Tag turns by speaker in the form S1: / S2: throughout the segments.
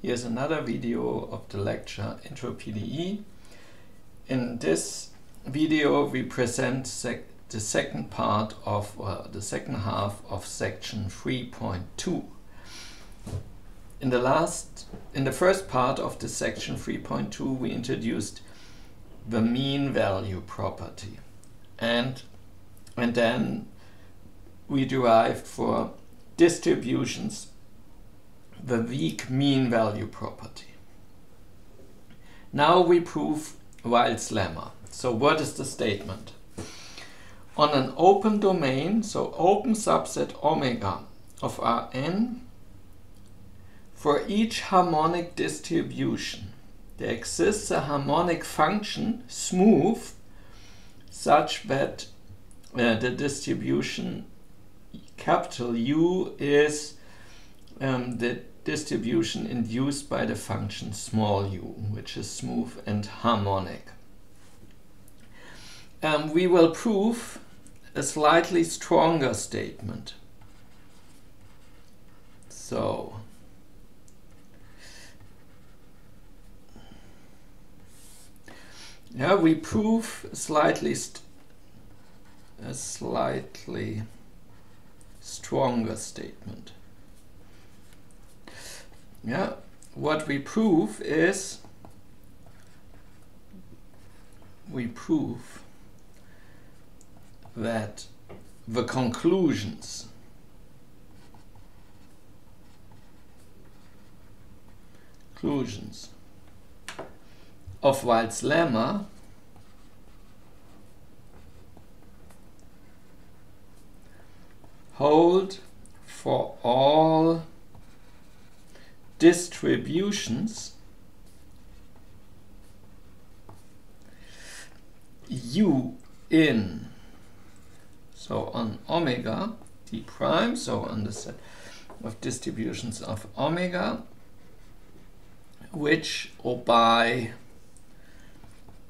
S1: Here's another video of the lecture Intro PDE. In this video we present the second part of the second half of section 3.2. In the first part of the section 3.2 we introduced the mean value property, and then we derived for distributions the weak mean value property. Now we prove Weil's lemma. So what is the statement? On an open domain, so open subset omega of Rn, for each harmonic distribution there exists a harmonic function smooth such that the distribution capital U is the distribution induced by the function small u, which is smooth and harmonic. We will prove a slightly stronger statement. So yeah, we prove a slightly stronger statement. Yeah, what we prove is that the conclusions of Weil's lemma hold for all distributions u in, so on omega d prime, so on the set of distributions of omega which obey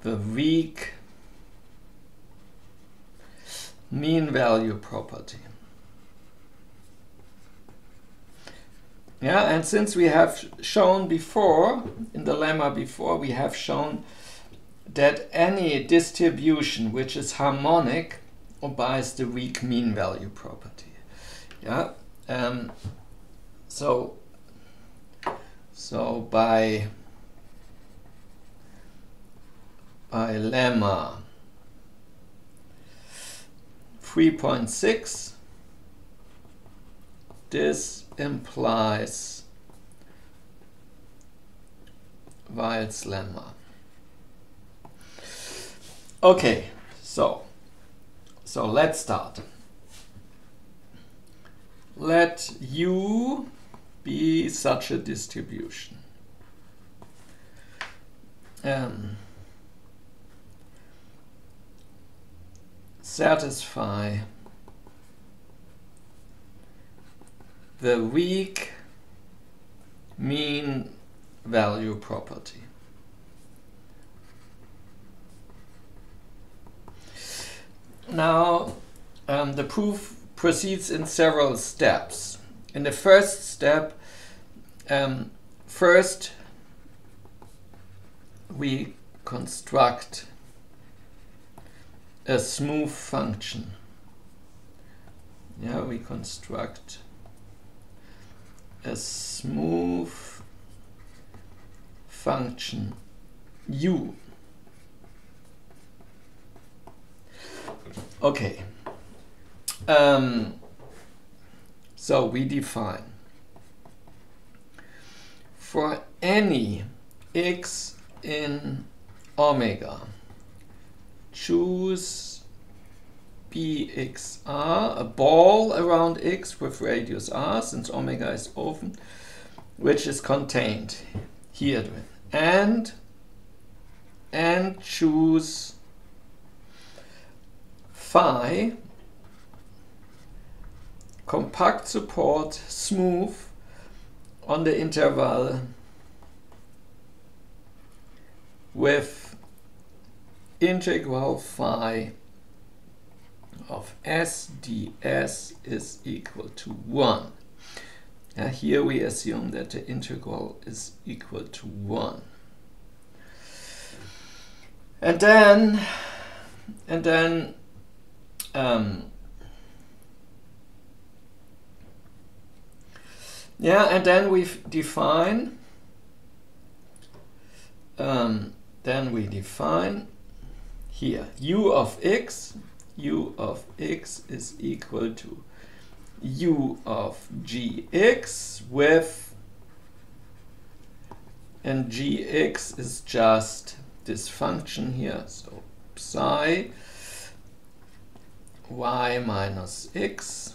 S1: the weak mean value property. Yeah, and since we have shown before, in the lemma before, we have shown that any distribution which is harmonic obeys the weak mean value property. Yeah, so by lemma 3.6, this implies Weil's lemma. Okay, so let's start. Let U be such a distribution. Satisfy the weak mean value property. Now the proof proceeds in several steps. In the first step, first we construct a smooth function. Yeah, we construct a smooth function u. Okay, so we define for any x in omega, choose bxr, a ball around x with radius r, since omega is open, which is contained here, and choose phi compact support smooth on the interval with integral phi of s ds is equal to 1. Here we assume that the integral is equal to 1. And then we define here u of x is equal to u of gx with, and gx is just this function here, so psi y minus x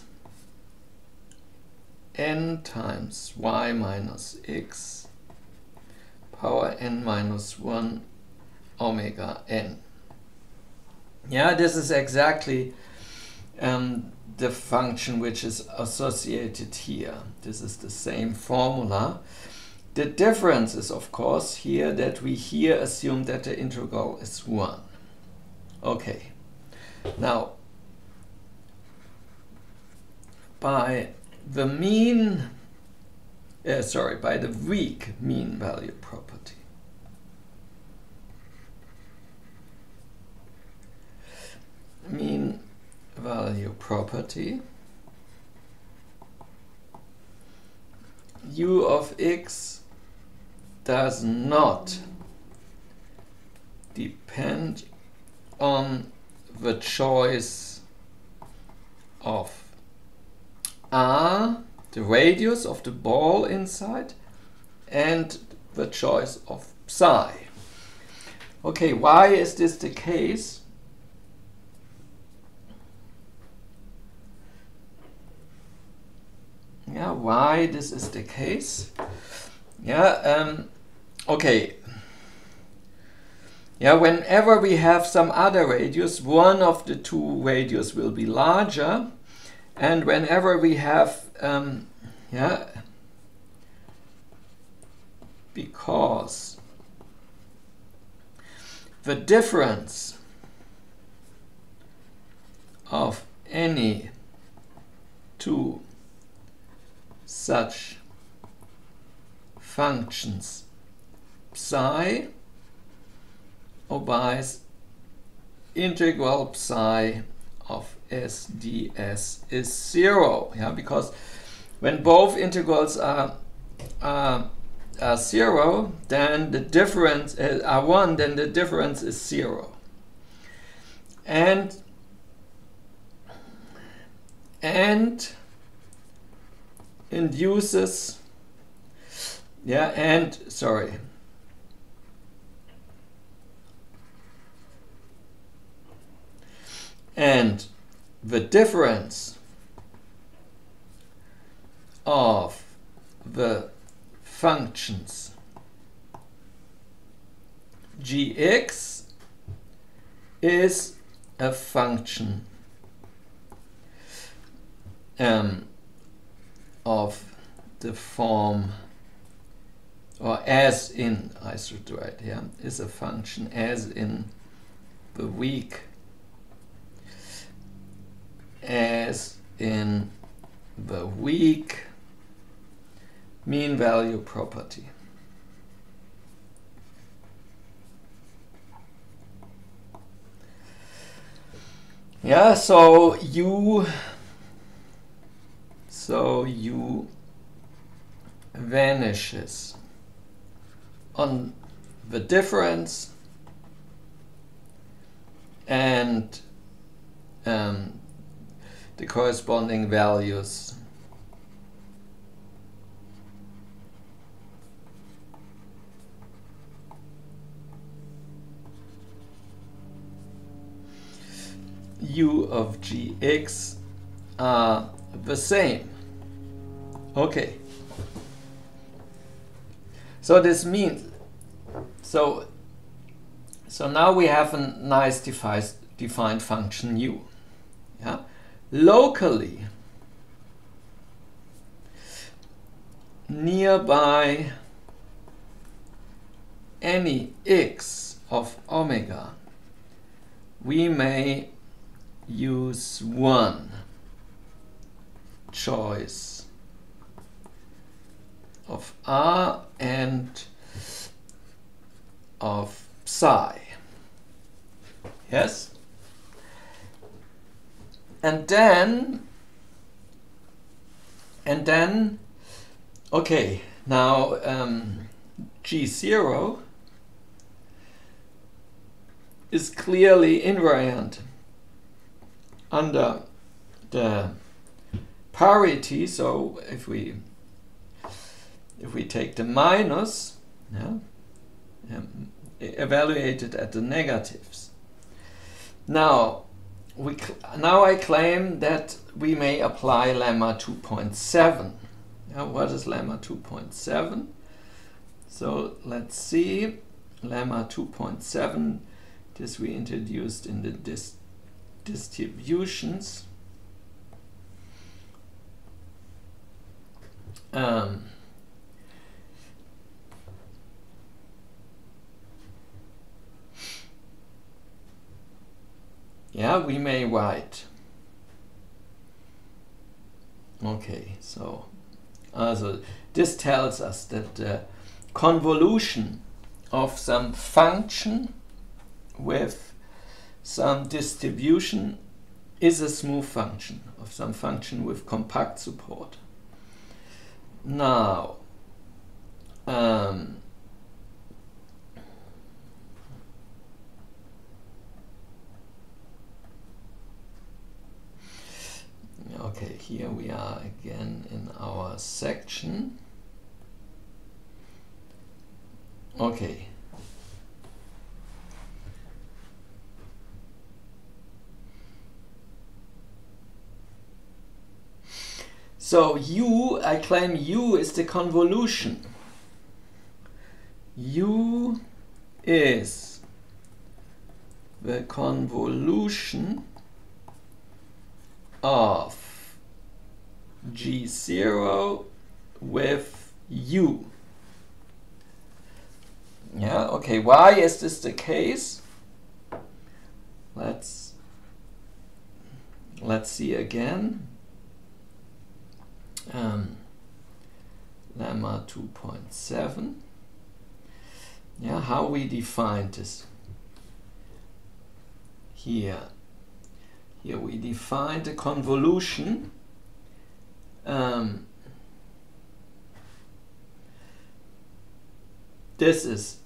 S1: n times y minus x power n minus 1 omega n. Yeah, this is exactly the function which is associated here. This is the same formula. The difference is, of course, here that we here assume that the integral is 1. Okay. Now, by the weak mean value property, u of x does not depend on the choice of r, the radius of the ball inside, and the choice of psi. Okay, why is this the case? Yeah, why this is the case? Yeah, okay. Yeah, whenever we have some other radius, one of the two radius will be larger, and whenever we have because the difference of any two such functions psi obeys integral psi of s ds is 0. Yeah, because when both integrals are 0, then the difference are 1, then the difference is 0. And induces, and the difference of the functions gx is a function of the form, or as in, I should write here, is a function as in the weak, mean value property. Yeah, so u vanishes on the difference, and the corresponding values u of gx are the same. Okay. So this means, so now we have a nice defined function u. Yeah? Locally, nearby any x of omega, we may use one choice of R and of psi. Yes? And then, okay, now G0 is clearly invariant under the parity. So if we take the minus, yeah, evaluated at the negatives. Now I claim that we may apply lemma 2.7. Now, what is lemma 2.7? So let's see, lemma 2.7. This we introduced in the distributions. Yeah, we may write. Okay, so this tells us that the convolution of some function with some distribution is a smooth function of some function with compact support. Now, okay, here we are again in our section. Okay. So U, I claim U is the convolution. U is the convolution of G0 with U. Yeah, okay, why is this the case? Let's see again. Lemma 2.7. Yeah, how we define this? Here we define the convolution this is,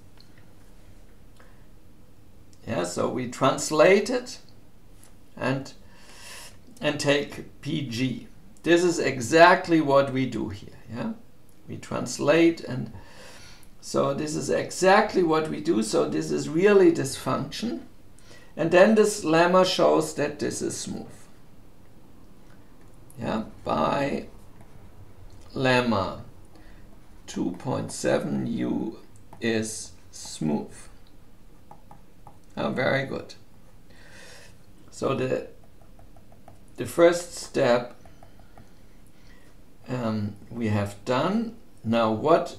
S1: yeah, so we translate it and take PG. This is exactly what we do here, yeah? We translate, and so this is exactly what we do. So this is really this function. And then this lemma shows that this is smooth. Yeah, by lemma 2.7 U is smooth. Oh, very good. So the first step we have done. Now what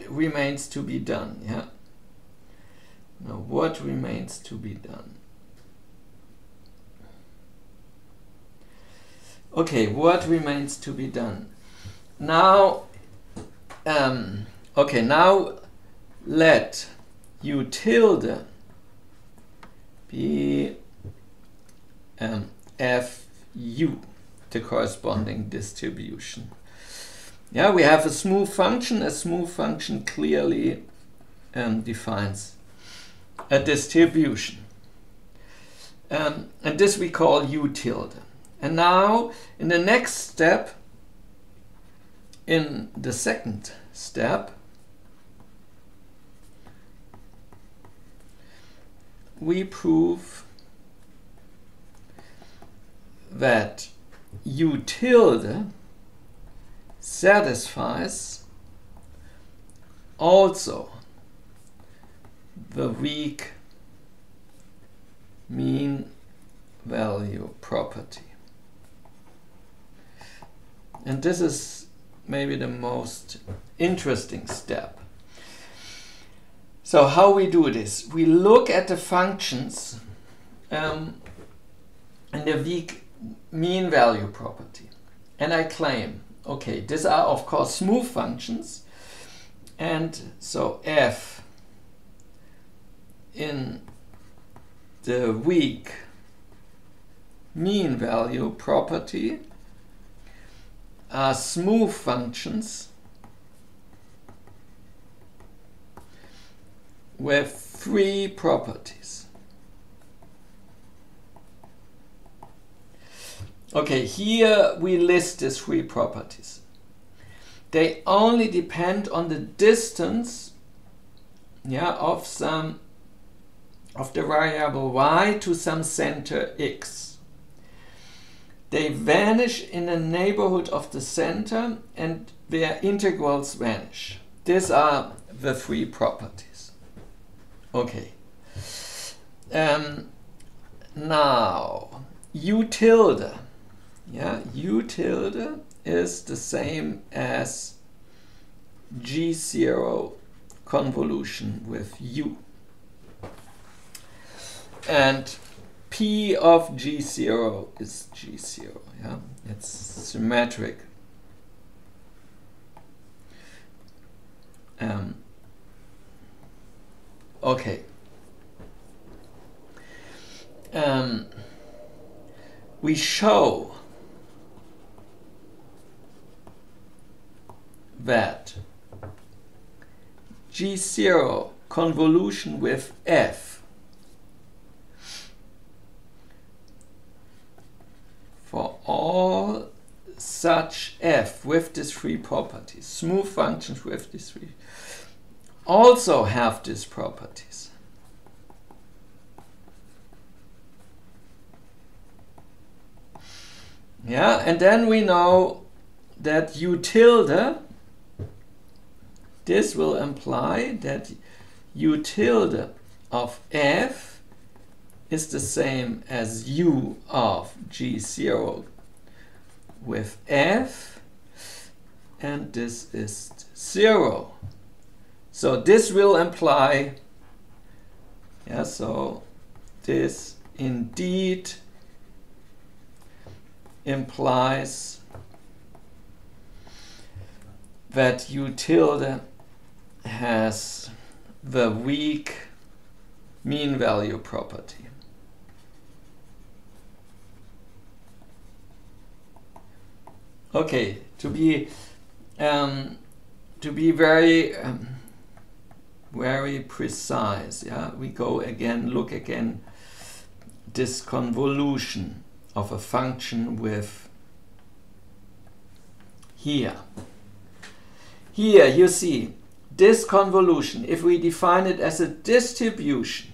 S1: remains to be done? Yeah. Now what remains to be done? Okay, what remains to be done? Now, okay, now let U tilde be FU, the corresponding distribution. Yeah, we have a smooth function. A smooth function clearly defines a distribution. And this we call U tilde. And now, in the next step, in the second step, we prove that U tilde satisfies also the weak mean value property. And this is maybe the most interesting step. So how we do this? We look at the functions and the weak mean value property. And I claim, Okay, these are of course smooth functions, and so f in the weak mean value property are smooth functions with three properties. Okay, here we list these three properties. They only depend on the distance, yeah, of the variable y to some center x. They vanish in the neighborhood of the center and their integrals vanish. These are the three properties. Okay. Now, u tilde. Yeah, u tilde is the same as G0 convolution with u. And P of G0 is G0. Yeah, it's symmetric. Okay. We show that G0 convolution with f for all such f with these three properties, smooth functions with these three, also have these properties. Yeah, and then we know that u tilde, this will imply that u tilde of f is the same as u of G0 with f, and this is 0. So this will imply, yeah, so this indeed implies that u tilde has the weak mean value property. Okay, to be very very precise, yeah, we go again, look again, this convolution of a function with here. Here you see this convolution, if we define it as a distribution,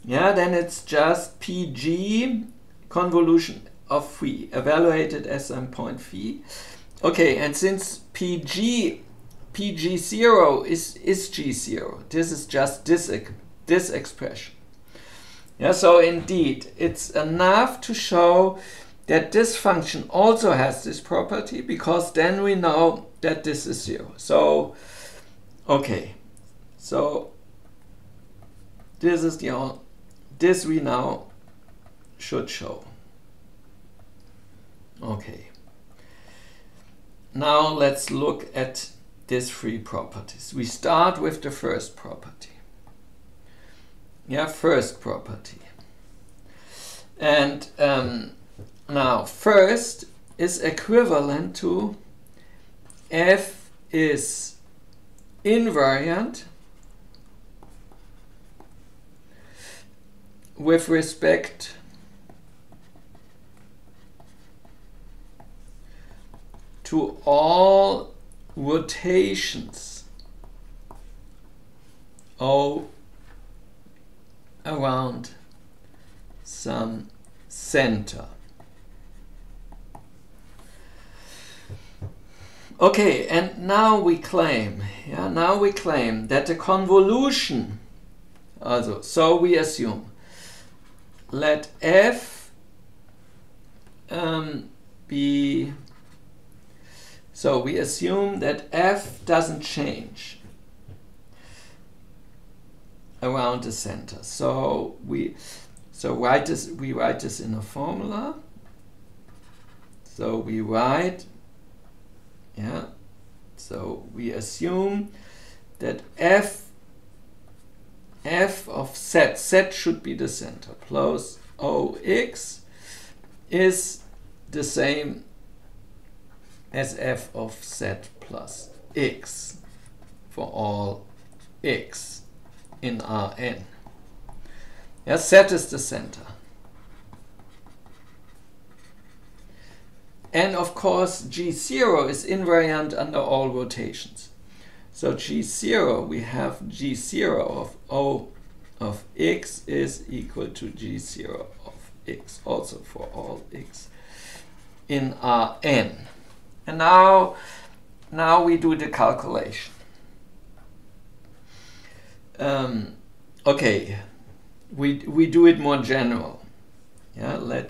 S1: yeah, then it's just PG convolution of phi, evaluated as some point phi. Okay, and since PG0 is G0, this is just this expression. Yeah, so indeed, it's enough to show that this function also has this property, because then we know that this is 0. So, okay, so this is this we now should show. Okay. Now let's look at these three properties. We start with the first property. Yeah, first property. And now first is equivalent to f is invariant with respect to all rotations O around some center. Okay, and now we claim, that the convolution, also, so we assume, let f be, so we assume that f doesn't change around the center. So we write this in a formula. So we write Yeah, so we assume that f of z should be the center, plus Ox is the same as f of z plus x for all x in Rn. Yeah, z is the center. And of course G0 is invariant under all rotations. So G0, we have G0 of O of x is equal to G0 of x, also for all x in Rn. And now we do the calculation. Okay, we do it more general. Yeah,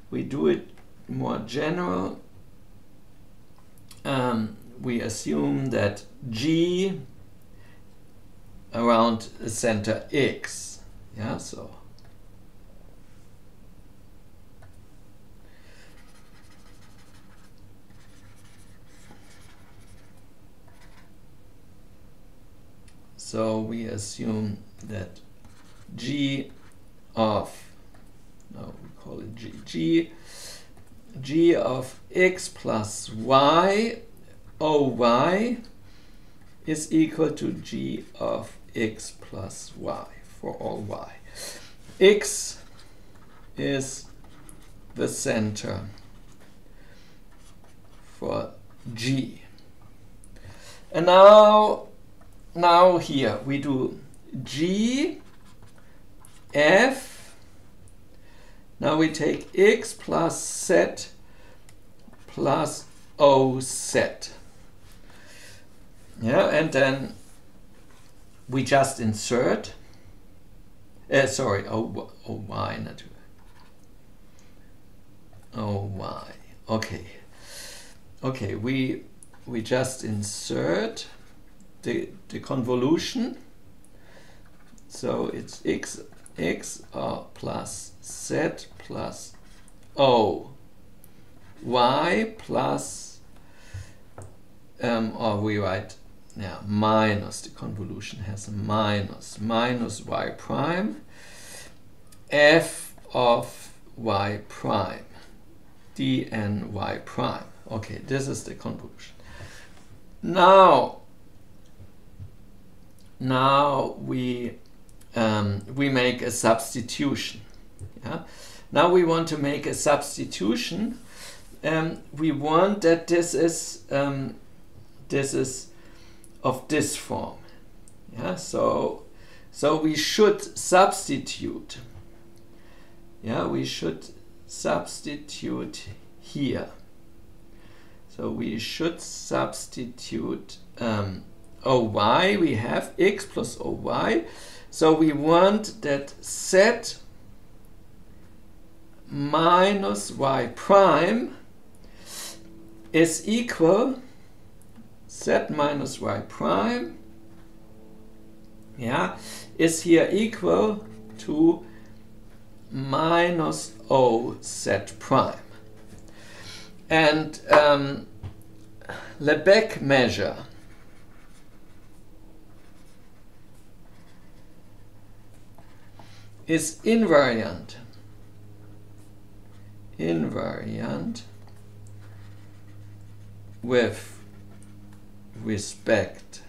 S1: we do it more general. We assume that G around the center X. Yeah, so we assume that G of, no, we call it G of x plus y, Oy, is equal to G of x plus y for all y. X is the center for G. And now here we do G, F. Now we take x plus z plus OZ. Yeah, and then we just insert. Sorry, OY, not OY. Okay. Okay, we just insert the convolution. So it's x plus z plus O y plus, or we write, yeah, minus, the convolution has a minus y prime f of y prime dn y prime. Okay, this is the convolution. Now we make a substitution. Yeah. Now we want to make a substitution. We want that this is of this form. Yeah. So we should substitute. Yeah, we should substitute here. So we should substitute Oy. We have x plus Oy. So we want that z minus y prime is equal, z minus y prime, yeah, is here equal to minus OZ prime. And Lebesgue measure is invariant with respect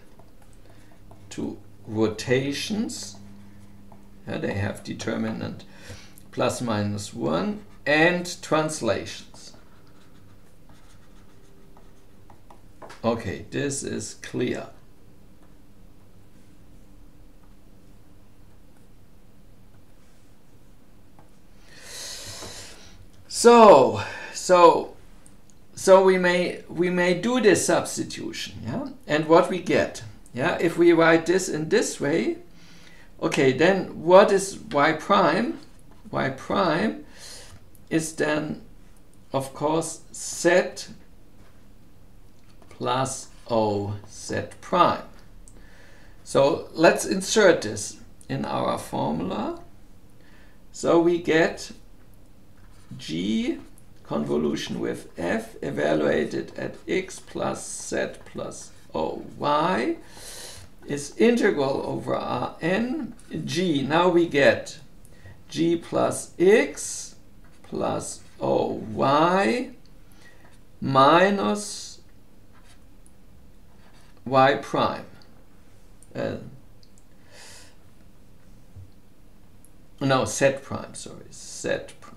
S1: to rotations. Yeah, they have determinant plus minus 1, and translations. Okay, this is clear. So we may do this substitution, yeah? And what we get, yeah, if we write this in this way, okay, then what is y prime? Y prime is then, of course, z plus OZ prime. So let's insert this in our formula. So we get G convolution with f evaluated at x plus z plus oy is integral over Rn g. Now we get g plus x plus oy minus y prime. No, z prime, sorry, z prime.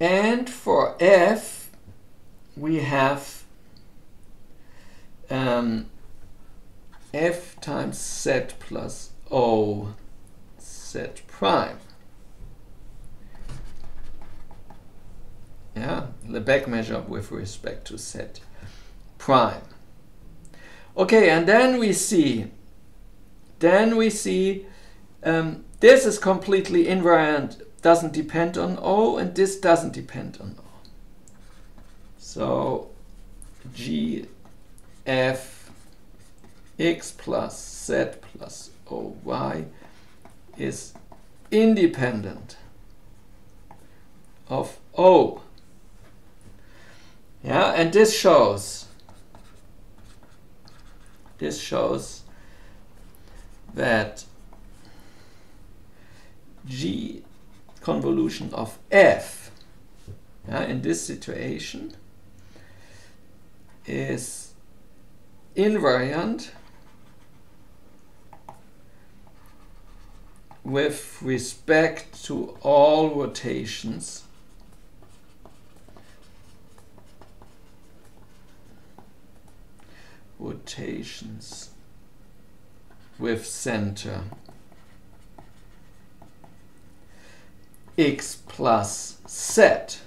S1: And for f, we have f times z plus o z prime. Yeah, the back measure with respect to z prime. Okay, and then we see this is completely invariant, doesn't depend on O, and this doesn't depend on O. So g f x plus z plus oy is independent of O. Yeah, and this shows that g convolution of f, yeah, in this situation is invariant with respect to all rotations with center x plus z.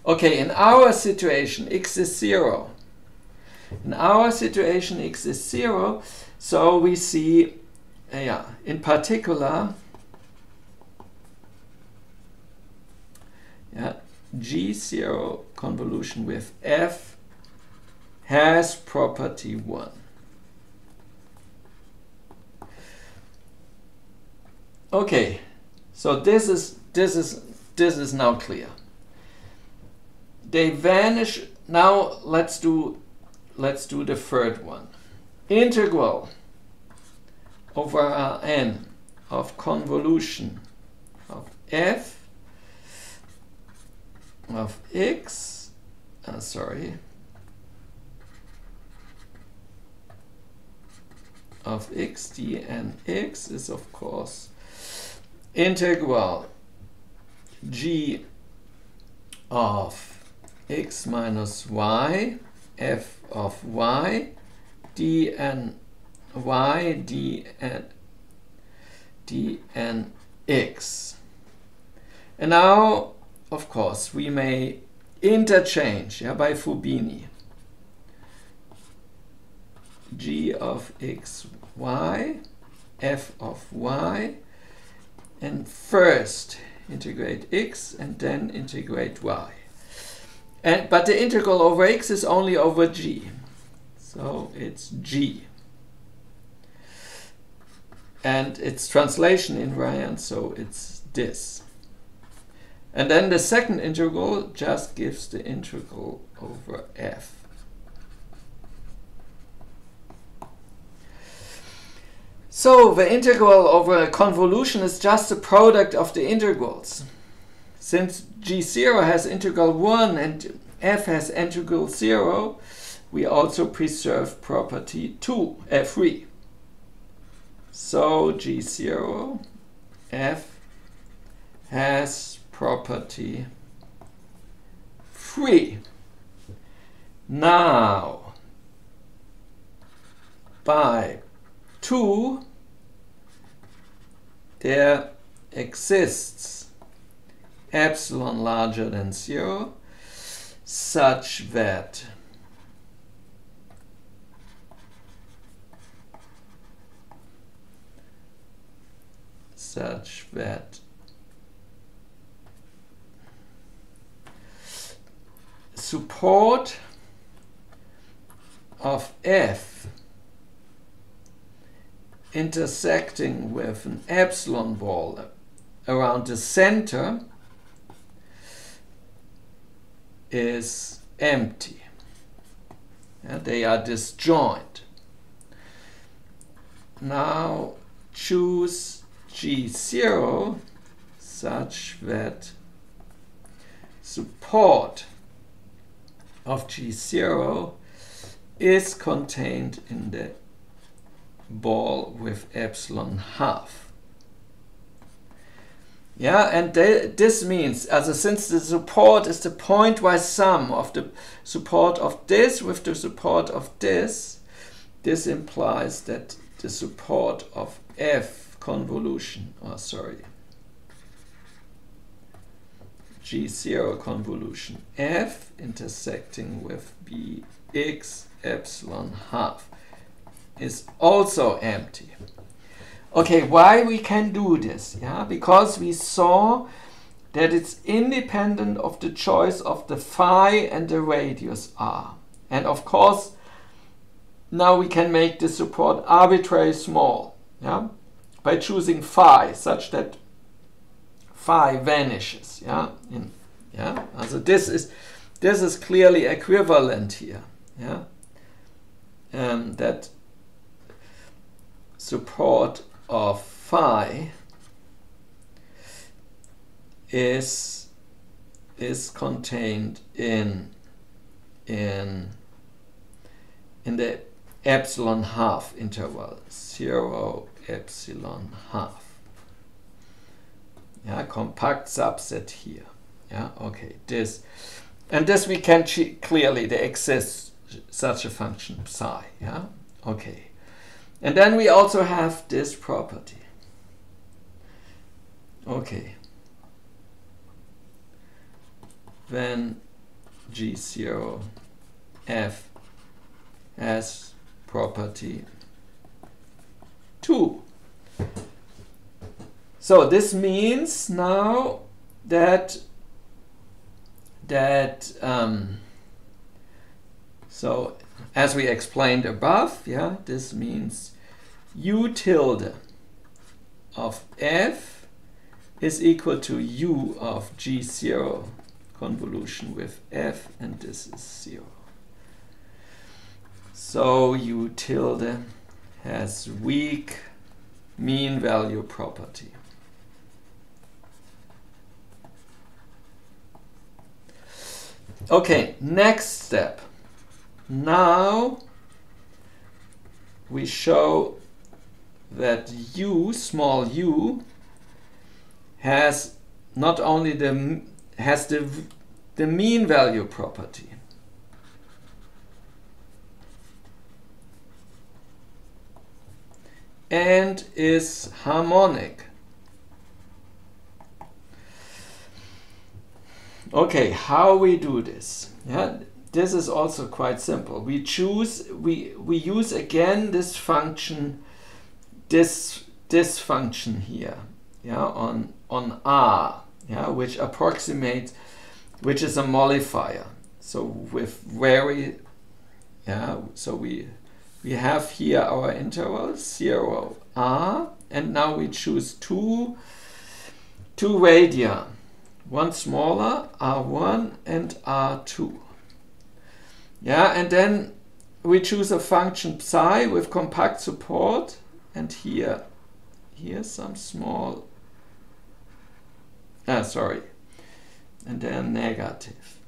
S1: Okay, in our situation x is 0. In our situation x is 0, so we see, in particular, G0 convolution with f has property 1. Okay, so this is now clear. They vanish. Now let's do the third one. Integral over Rn of convolution of f of x, of x dnx is of course integral g of x minus y f of y dny dnx. And now, of course, we may interchange by Fubini. G of x, y, f of y, and first integrate x and then integrate y. But the integral over x is only over g. So it's g. And it's translation invariant, so it's this. And then the second integral just gives the integral over f. So the integral over a convolution is just the product of the integrals. Since g0 has integral 1 and f has integral 0, we also preserve property 3. So g0 f has property 3. Now, by 2, there exists epsilon larger than 0 such that support of f intersecting with an epsilon ball around the center is empty. Yeah, they are disjoint. Now choose G0 such that support of G0 is contained in the ball with epsilon half. Yeah, and this means, since the support is the pointwise sum of the support of this with the support of this, this implies that the support of F convolution, G0 convolution F intersecting with Bx epsilon half is also empty. Okay, why we can do this? Yeah, because we saw that it's independent of the choice of the phi and the radius r. And of course, now we can make the support arbitrarily small, yeah, by choosing phi such that phi vanishes. Yeah, so this is clearly equivalent here. Yeah, that support of phi is contained in the epsilon half interval, 0 epsilon half. Yeah, compact subset here. Yeah, okay, this we can clearly, there exists such a function psi. Yeah, okay. And then we also have this property. Okay. When G0 F has property 2. So this means now that so as we explained above, yeah, this means U tilde of F is equal to U of G0 convolution with F, and this is 0. So U tilde has weak mean value property. Okay, next step. Now we show that U, small u, has not only the mean value property, and is harmonic. Okay, how we do this? Yeah, this is also quite simple. We use again this function, this function here, yeah, on R, yeah, which approximates, which is a mollifier. So with so we have here our interval 0 R, and now we choose two radii. One smaller, R1 and R2. Yeah, and then we choose a function psi with compact support, and here's some small, and then negative.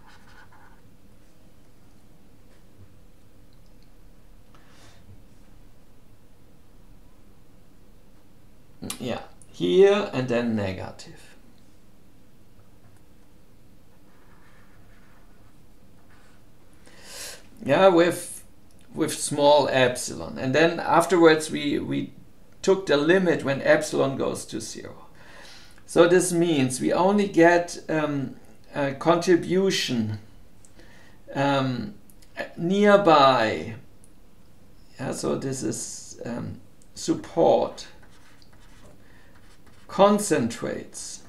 S1: Yeah, here and then negative. Yeah, with small epsilon, and then afterwards we took the limit when epsilon goes to 0. So this means we only get a contribution nearby. Yeah, so this is support concentrates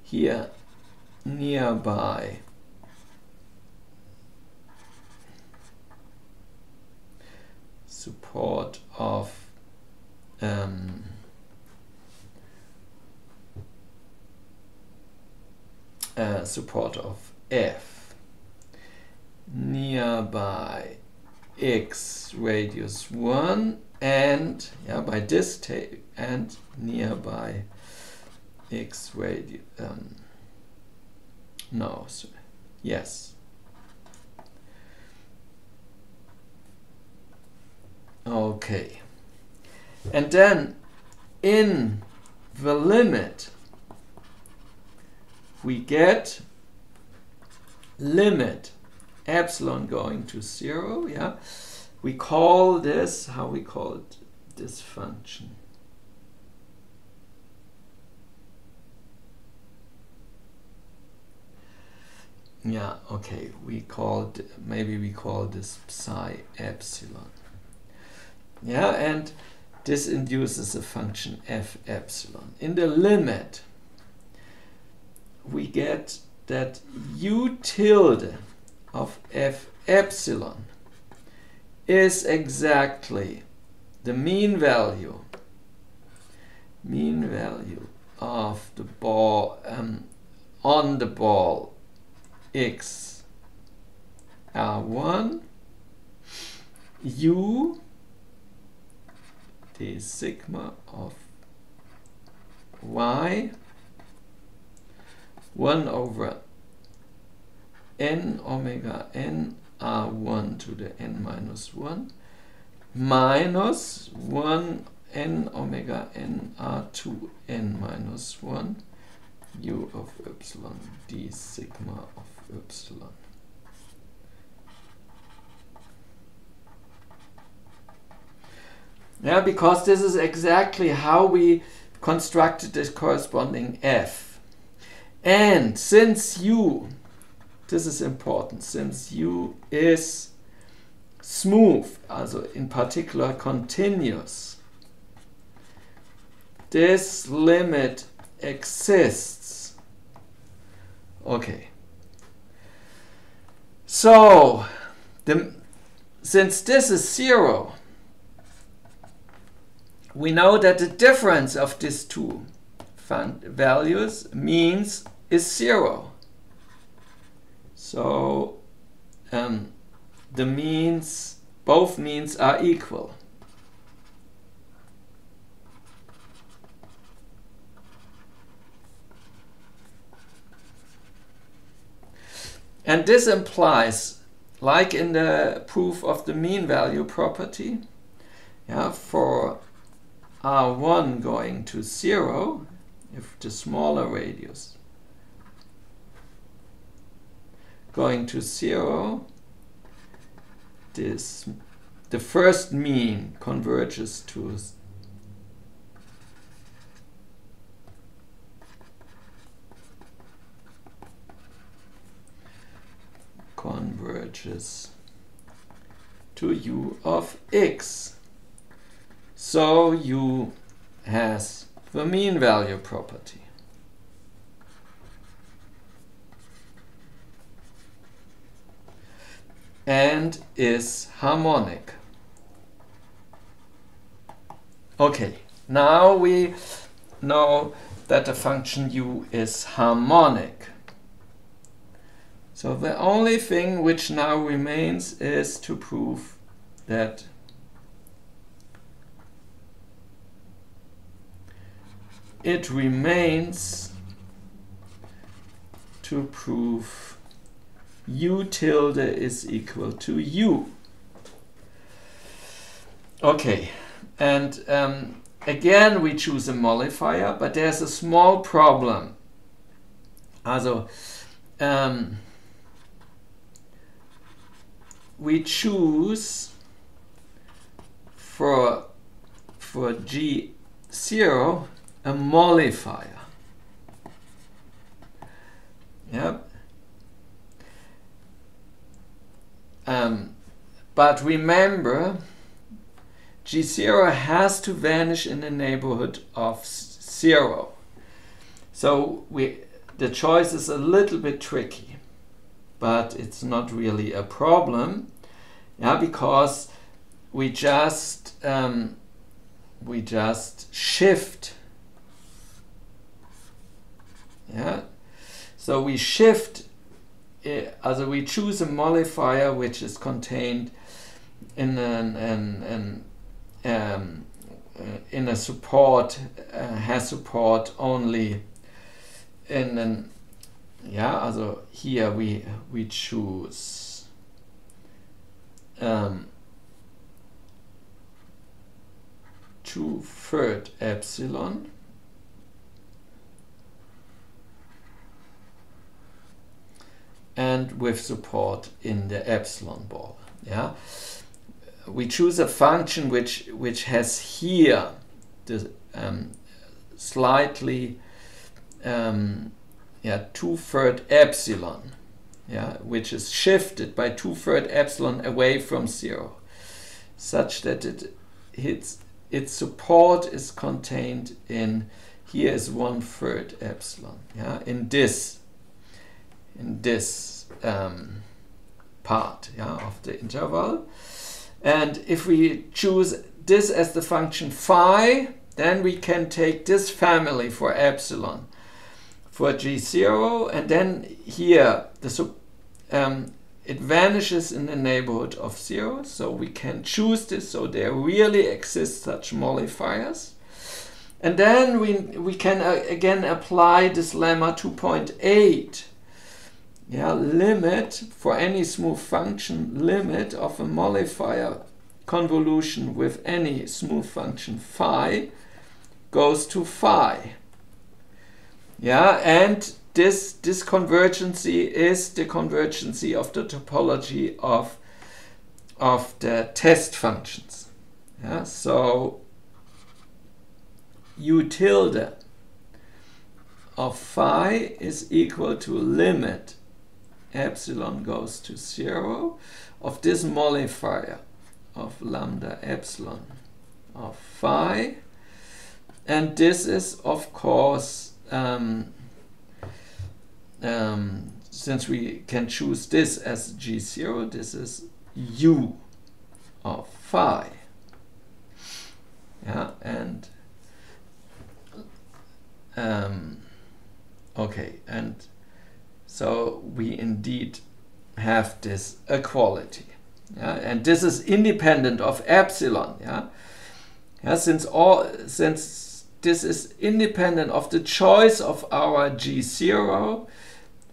S1: here nearby support support of f nearby x radius 1 and by this and nearby x radius yes. Okay. And then in the limit we get limit epsilon going to 0, yeah. We call this, how we call it, this function? Yeah, okay, maybe we call this psi epsilon. Yeah, and this induces a function f epsilon. In the limit, we get that u tilde of f epsilon is exactly the mean value of the ball on the ball x r1 u the sigma of y 1 over n omega n r1 to the n minus 1 minus 1 n omega n r2 n minus 1 u of epsilon d sigma of epsilon. Yeah, because this is exactly how we constructed this corresponding f. And since u, this is important, since u is smooth, also in particular continuous, this limit exists. Okay. So, since this is 0, we know that the difference of these two values means is 0. So the means, both means are equal. And this implies, like in the proof of the mean value property, for r1 going to 0, if the smaller radius going to 0, the first mean converges to u of x. So u has the mean value property. And is harmonic. Okay, now we know that the function u is harmonic. So the only thing which now remains is to prove that it remains to prove u tilde is equal to u. Okay, and again we choose a modifier, but there's a small problem. Also, we choose for G0 a modifier. Yep. But remember, G0 has to vanish in the neighborhood of 0. So the choice is a little bit tricky, but it's not really a problem, because we just shift. Yeah, so we shift. Also we choose a modifier which is contained in in a support, has support only in an, yeah, also here we choose 2/3 epsilon and with support in the epsilon ball. Yeah, we choose a function which has here the slightly 2/3 epsilon, yeah, which is shifted by 2/3 epsilon away from 0, such that its support is contained in, here is 1/3 epsilon, yeah, in this part, yeah, of the interval. And if we choose this as the function phi, then we can take this family for epsilon for G0, and then here it vanishes in the neighborhood of 0, so we can choose this, so there really exist such modifiers. And then we can again apply this lemma 2.8. Yeah, limit for any smooth function, limit of a modifier convolution with any smooth function phi goes to phi. Yeah, and this convergency is the convergency of the topology of the test functions. Yeah, so u tilde of phi is equal to limit epsilon goes to 0 of this modifier of lambda epsilon of phi, and this is of course since we can choose this as G0, this is u of phi. Yeah, and okay, and so we indeed have this equality. Yeah, and this is independent of epsilon. Yeah, yeah, since this is independent of the choice of our G0,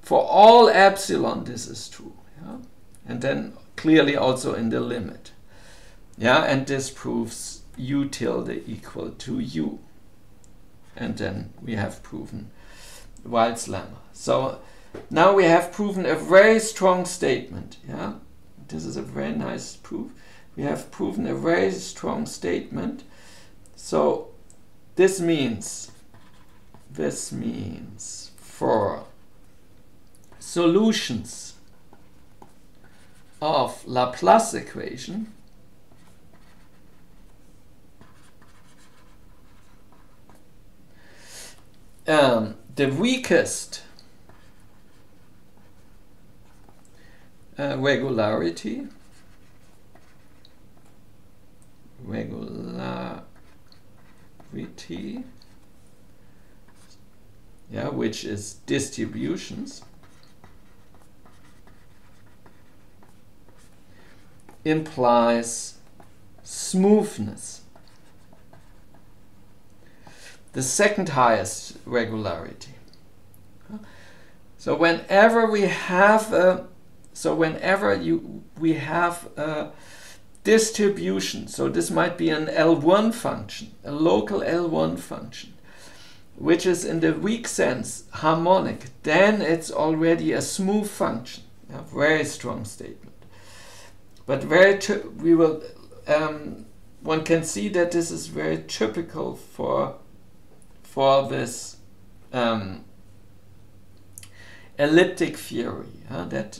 S1: for all epsilon this is true. Yeah? And then clearly also in the limit. Yeah, and this proves u tilde equal to u. And then we have proven Weyls lemma. So now we have proven a very strong statement. Yeah, this is a very nice proof. We have proven a very strong statement. So this means for solutions of Laplace equation, the weakest regularity, yeah, which is distributions, implies smoothness. The second highest regularity. So whenever we have a distribution, so this might be an L1 function, a local L1 function, which is in the weak sense harmonic, then it's already a smooth function. A very strong statement. But one can see that this is very typical for this elliptic theory, that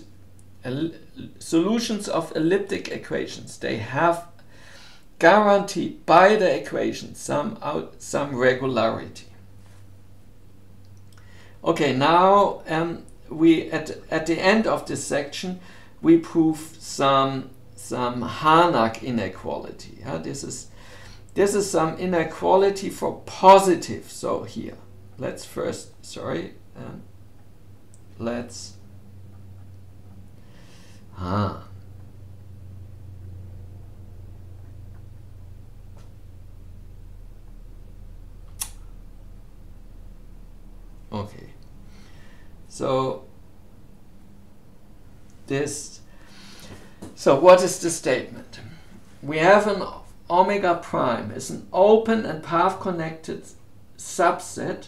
S1: solutions of elliptic equations, they have guaranteed by the equation some regularity. Okay, now we at the end of this section we prove some some Harnack inequality. Yeah? This is some inequality for positive. So here, let's first, let's okay. So what is the statement? We have an omega prime is an open and path connected subset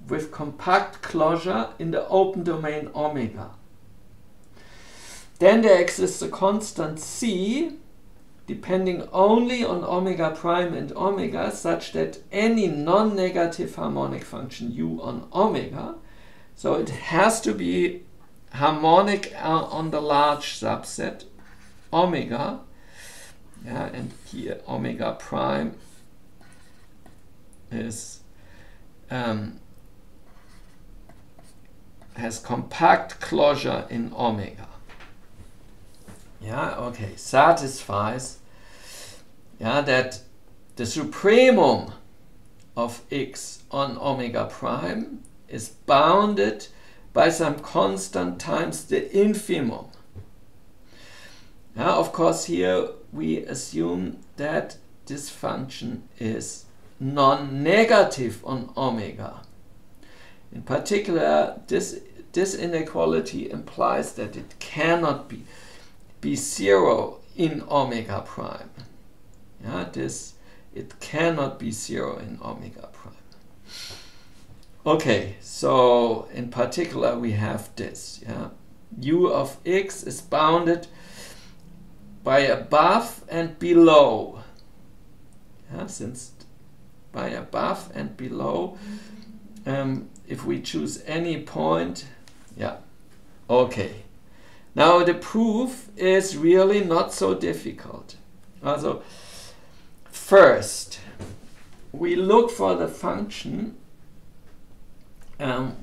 S1: with compact closure in the open domain omega. Then there exists a constant C depending only on omega prime and omega, such that any non-negative harmonic function u on omega, so it has to be harmonic on the large subset omega, yeah, and here omega prime is has compact closure in omega. Yeah, okay, satisfies, yeah, that the supremum of x on omega prime is bounded by some constant times the infimum. Yeah, of course, here we assume that this function is non-negative on omega. In particular, this inequality implies that it cannot be zero in omega prime. Yeah, it cannot be zero in omega prime. Okay, so in particular we have this. Yeah, u of x is bounded by above and below. Yeah, since by above and below, if we choose any point, yeah, okay. Now the proof is really not so difficult. Also, first, we look for the function,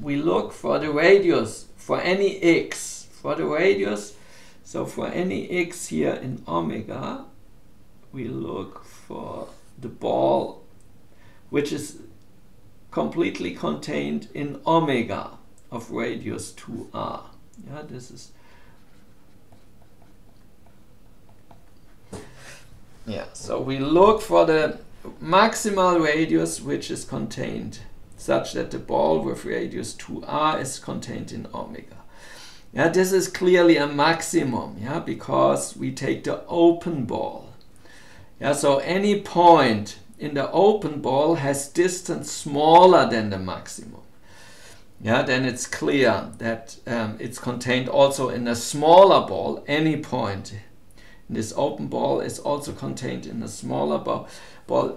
S1: we look for the radius for any x, for the radius, so for any x here in omega, we look for the ball which is completely contained in omega of radius 2r. Yeah, this is, yeah, so we look for the maximal radius which is contained, such that the ball with radius 2r is contained in omega. Yeah, this is clearly a maximum, yeah, because we take the open ball. Yeah, so any point in the open ball has distance smaller than the maximum. Yeah, then it's clear that it's contained also in a smaller ball. Any point in this open ball is also contained in a smaller ball.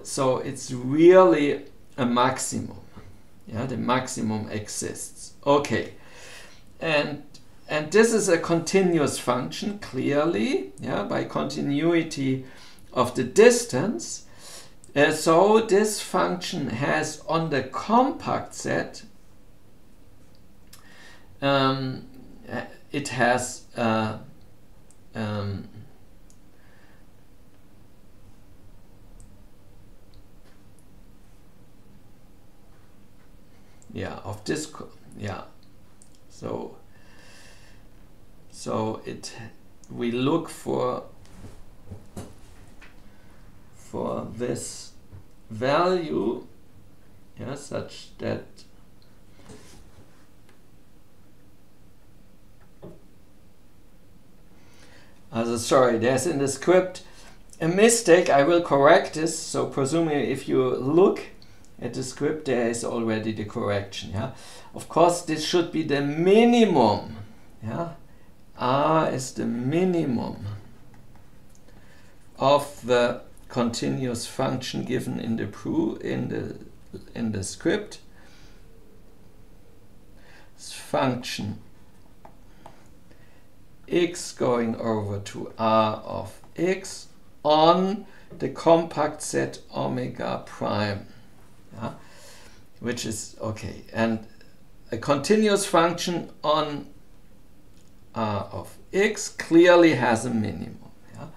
S1: So it's really a maximum. Yeah, the maximum exists. Okay, and this is a continuous function, clearly, yeah, by continuity of the distance. So this function has on the compact set, it has yeah, of this, yeah, so we look for this value, yeah, such that sorry, there's in the script a mistake. I will correct this. So presumably if you look at the script, there is already the correction. Yeah, of course this should be the minimum. Yeah, r is the minimum of the continuous function given in the proof in the script. This function x going over to r of x on the compact set omega prime, yeah, which is okay, and a continuous function on r of x clearly has a minimum. Yeah.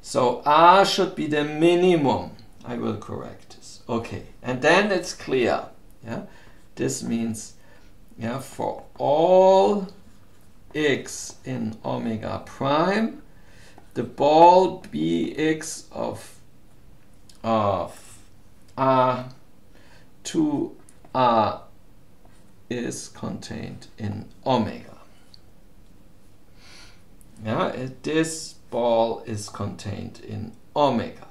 S1: So R should be the minimum. I will correct this. Okay, and then it's clear. Yeah, this means, yeah, for all x in omega prime, the ball Bx of R to R is contained in omega. Yeah, this ball is contained in omega.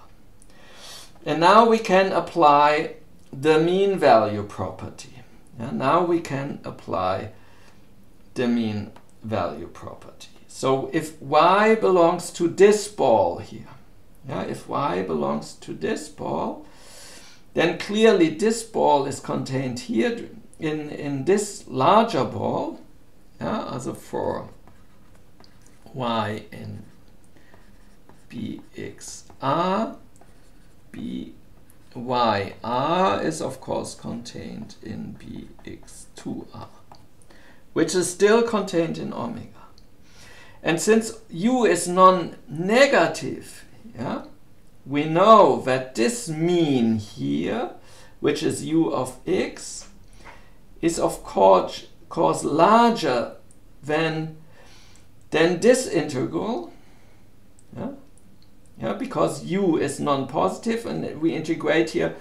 S1: And now we can apply the mean value property. Yeah, now we can apply the mean value property. So if y belongs to this ball here, yeah, if y belongs to this ball, then clearly this ball is contained here in this larger ball. Yeah, also for y in Bxr, Byr is of course contained in Bx2r, which is still contained in omega. And since u is non-negative, yeah, we know that this mean here, which is u of x, is of course larger than this integral. Yeah? Yeah, because u is non-positive, and we integrate here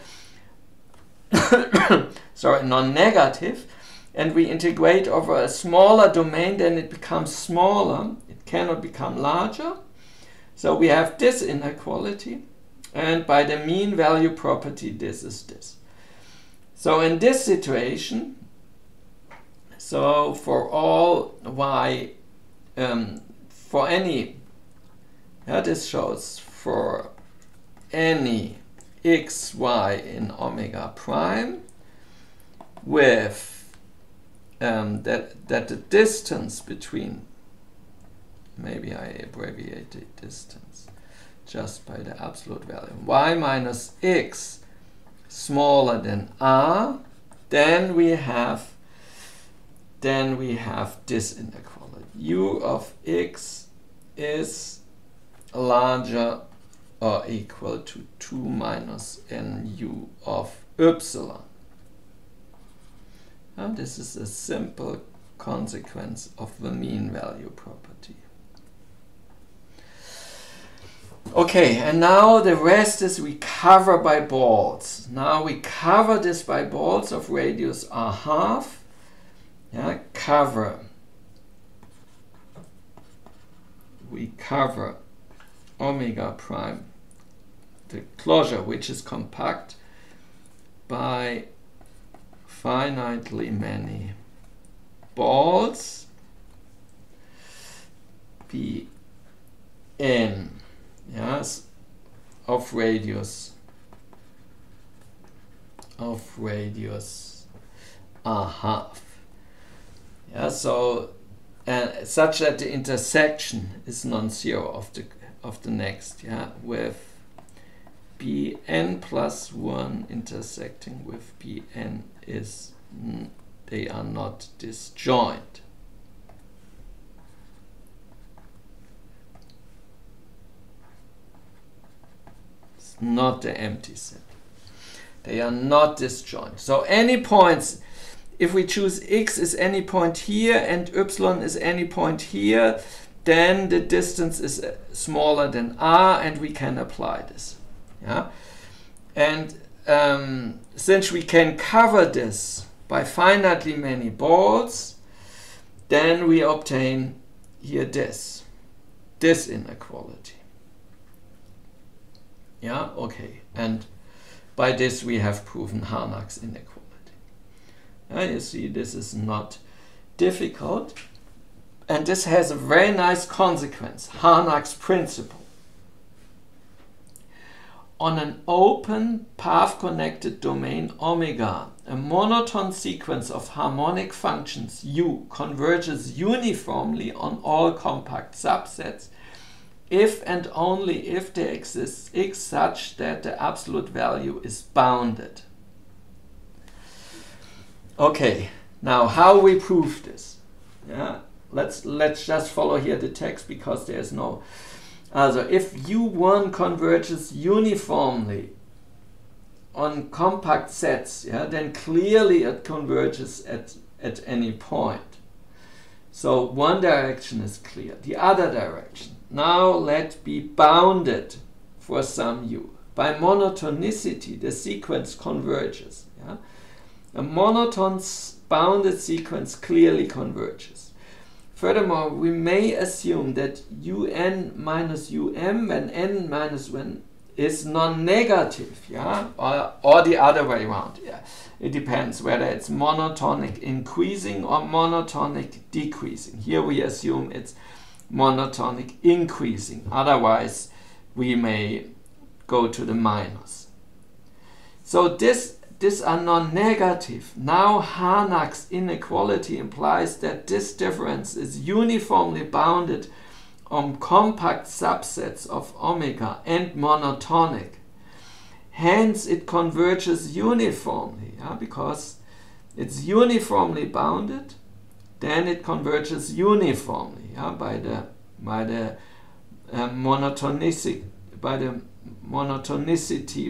S1: sorry, non-negative, and we integrate over a smaller domain, then it becomes smaller. It cannot become larger. So we have this inequality, and by the mean value property, this is this. So in this situation, so for all y, for any, yeah, this shows for any x, y in omega prime with that the distance between, maybe I abbreviate the distance just by the absolute value, y minus x smaller than r, then we have this inequality. U of x is larger or equal to 2 minus nu of epsilon. And this is a simple consequence of the mean value property. Okay, and now the rest is we cover by balls. Now we cover this by balls of radius r12. Yeah, we cover omega prime, the closure, which is compact, by finitely many balls Bn, yes, of radius r12. Yeah, so such that the intersection is non-zero of the next, yeah, with Bn plus 1 intersecting with Bn is, they are not disjoint. It's not the empty set. They are not disjoint. So any points, if we choose x is any point here and epsilon is any point here, then the distance is smaller than r, and we can apply this. Yeah, and since we can cover this by finitely many balls, then we obtain here this inequality. Yeah, okay, and by this we have proven Harnack's inequality. You see, this is not difficult, and this has a very nice consequence, Harnack's principle. On an open path-connected domain omega, a monotone sequence of harmonic functions u converges uniformly on all compact subsets if and only if there exists x such that the absolute value is bounded. Okay, now how we prove this? Yeah, let's just follow here the text because there's no Also, if U1 converges uniformly on compact sets, yeah, then clearly it converges at any point. So one direction is clear. The other direction, now let be bounded for some U. By monotonicity, the sequence converges. Yeah? A monotone bounded sequence clearly converges. Furthermore, we may assume that un minus um when n minus 1 is non-negative, yeah, or the other way around. Yeah, it depends whether it's monotonic increasing or monotonic decreasing. Here we assume it's monotonic increasing. Otherwise, we may go to the minus. So these are non-negative. Now Harnack's inequality implies that this difference is uniformly bounded on compact subsets of omega and monotonic. Hence it converges uniformly, yeah, because it's uniformly bounded, then it converges uniformly, yeah, by the monotonicity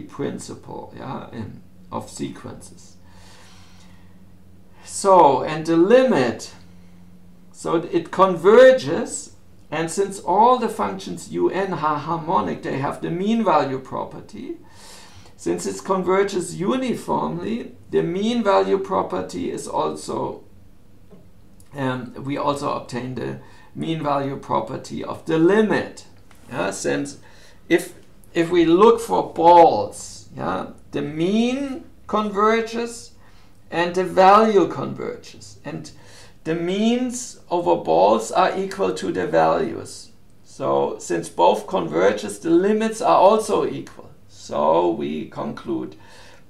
S1: principle, yeah, of sequences. So, and the limit, so it converges, and since all the functions un are harmonic, they have the mean value property. Since it converges uniformly, the mean value property is also, we also obtain the mean value property of the limit. Yeah, since if we look for balls, yeah, the mean converges and the value converges, and the means over balls are equal to the values. So since both converges, the limits are also equal. So we conclude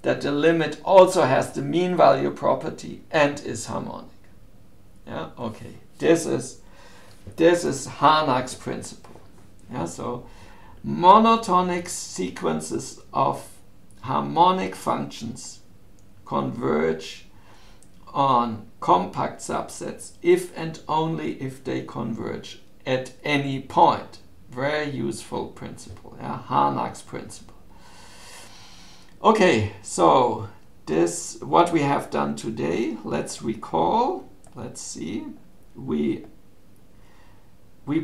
S1: that the limit also has the mean value property and is harmonic. Yeah, okay. This is Harnack's principle. Yeah, so monotonic sequences of harmonic functions converge on compact subsets if and only if they converge at any point. Very useful principle, yeah? Harnack's principle. Okay, so this what we have done today. Let's recall. Let's see. We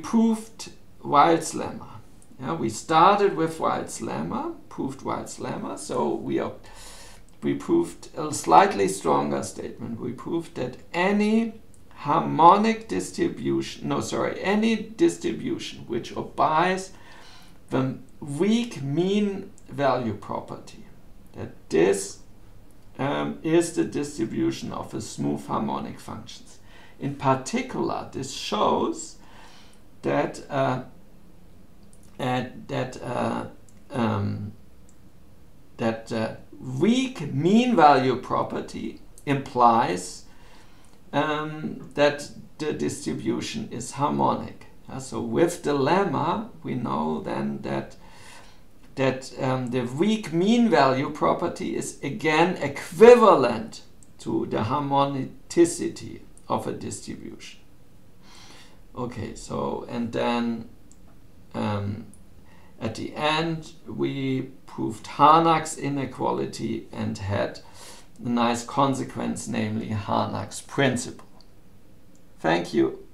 S1: proved Wild's lemma. Yeah, we started with Wild's lemma, proved Wild's lemma. So we proved a slightly stronger statement. We proved that any harmonic distribution, any distribution which obeys the weak mean value property, that this is the distribution of a smooth harmonic functions. In particular, this shows that weak mean value property implies that the distribution is harmonic. So with the lemma, we know then that the weak mean value property is again equivalent to the harmonicity of a distribution. Okay, so and then at the end we proved Harnack's inequality and had a nice consequence, namely Harnack's principle. Thank you.